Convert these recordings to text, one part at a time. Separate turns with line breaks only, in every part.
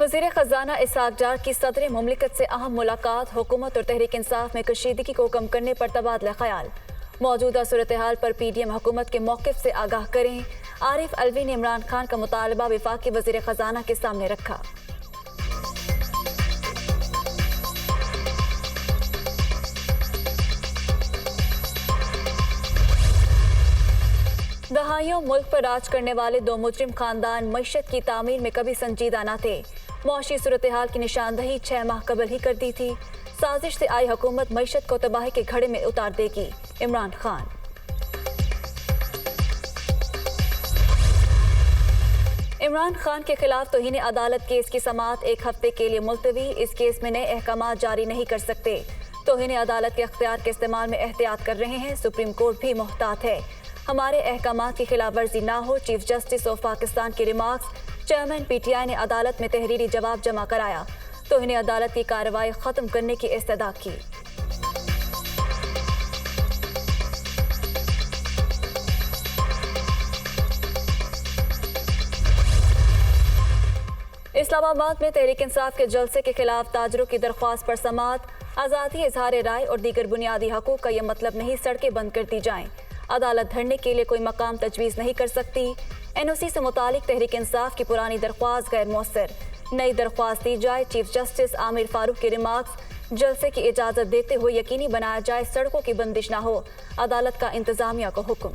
वज़ीर ख़ज़ाना इसहाक़ डार की सदर मुमलिकत से अहम मुलाकात, हुकूमत और तहरीक इंसाफ में कशीदगी को कम करने पर तबादला ख्याल। मौजूदा सूरत हाल पर PDM हुकूमत के मौक़िफ़ से आगाह करें। आरिफ अलवी ने इमरान खान का मुतालबा वफाकी वज़ीर ख़ज़ाना के सामने रखा। दहाइयों मुल्क पर राज करने वाले दो मुजरिम खानदान मईशत की तामीर में कभी संजीदा न थे। मुआशी सूरत हाल की निशानदही 6 माह कबल ही कर दी थी। साजिश से आई हुकूमत मईशत को तबाही के घड़े में उतार देगी। इमरान खान। इमरान खान के खिलाफ तौहीन अदालत केस की समाअत 1 हफ्ते के लिए मुलतवी। इस केस में नए अहकाम जारी नहीं कर सकते। तौहीन अदालत के अख्तियार के इस्तेमाल में एहतियात कर रहे हैं। सुप्रीम कोर्ट भी मुहतात है। हमारे अहकामात की खिलाफ वर्जी ना हो, चीफ जस्टिस ऑफ पाकिस्तान के रिमार्क्स। चेयरमैन PTI ने अदालत में तहरीरी जवाब जमा कराया। तौहीन अदालत की कार्रवाई खत्म करने की इस्तदा की। इस्लामाबाद में तहरीक इंसाफ के जलसे के खिलाफ ताजरों की दरख्वास्त पर समाअत। आज़ादी, इजहार राय और दीगर बुनियादी हकूक़ का यह मतलब नहीं सड़कें बंद कर दी जाएं। अदालत धरने के लिए कोई मकाम तजवीज़ नहीं कर सकती। NOC से मुतालिक तहरीक इंसाफ की पुरानी दरख्वास्त गैर मौसर। नई दरख्वास्त दी जाए। चीफ जस्टिस आमिर फारूक के रिमार्क्स। जलसे की इजाज़त देते हुए यकीनी बनाया जाए सड़कों की बंदिश न हो। अदालत का इंतजामिया को हुक्म।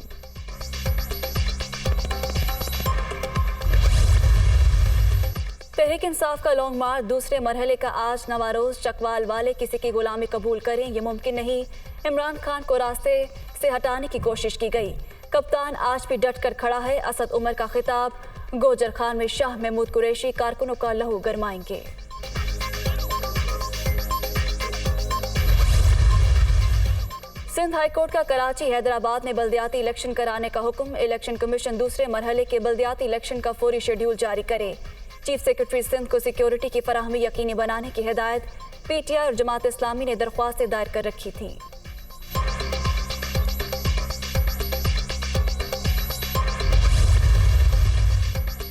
तहरीक इंसाफ का लॉन्ग मार्च दूसरे मरहले का आज नवारोज। चकवाल वाले किसी की गुलामी कबूल करें, ये मुमकिन नहीं। इमरान खान को रास्ते से हटाने की कोशिश की गई। कप्तान आज भी डट कर खड़ा है। असद उमर का खिताब। गोजर खान में शाह महमूद कुरैशी कारकुनों का लहू गरमाएंगे। सिंध हाईकोर्ट का कराची हैदराबाद में बल्दियाती इलेक्शन कराने का हुक्म। इलेक्शन कमीशन दूसरे मरहले के बल्दियाती इलेक्शन का फौरी शेड्यूल जारी करे। चीफ सेक्रेटरी सिंध को सिक्योरिटी की फराहमी यकीनी बनाने की हिदायत। PTI और जमात इस्लामी ने दरख्वास्तें दायर कर रखी थी।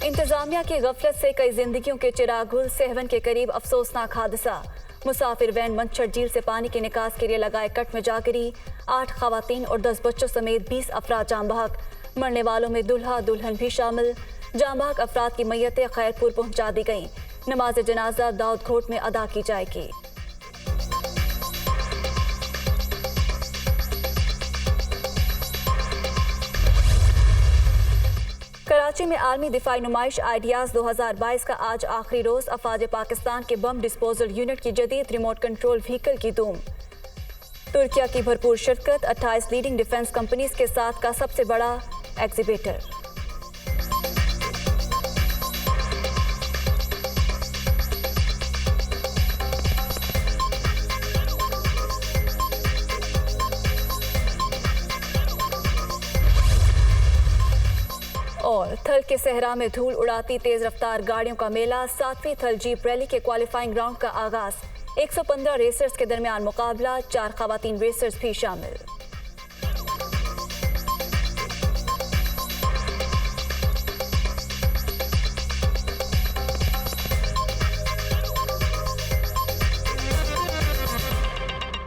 इंतजामिया की गफलत से कई जिंदगियों के चिराग गुल। सेहवन के करीब अफसोसनाक हादसा। मुसाफिर वैन मंछर झील से पानी की निकास के लिए लगाए कट में जा गिरी। 8 खवातीन और 10 बच्चों समेत 20 अफराद जाम बहक। मरने वालों में दुल्हा दुल्हन भी शामिल। जाम बहक अफराद की मैयतें खैरपुर पहुंचा दी गईं। नमाज जनाजा दाऊद घोट में अदा की जाएगी। कराची में आलमी दिफाई नुमाइश आइडियाज 2022 का आज आखिरी रोज। अफवाज पाकिस्तान के बम डिस्पोजल यूनिट की जदीद रिमोट कंट्रोल व्हीकल की धूम। तुर्किया की भरपूर शिरकत। 28 लीडिंग डिफेंस कंपनीज के साथ का सबसे बड़ा एग्जीबिटर। और थल के सहरा में धूल उड़ाती तेज रफ्तार गाड़ियों का मेला। 7वीं थल जीप रैली के क्वालिफाइंग राउंड का आगाज। 115 रेसर्स के दरमियान मुकाबला। 4 खवातीन रेसर्स भी शामिल।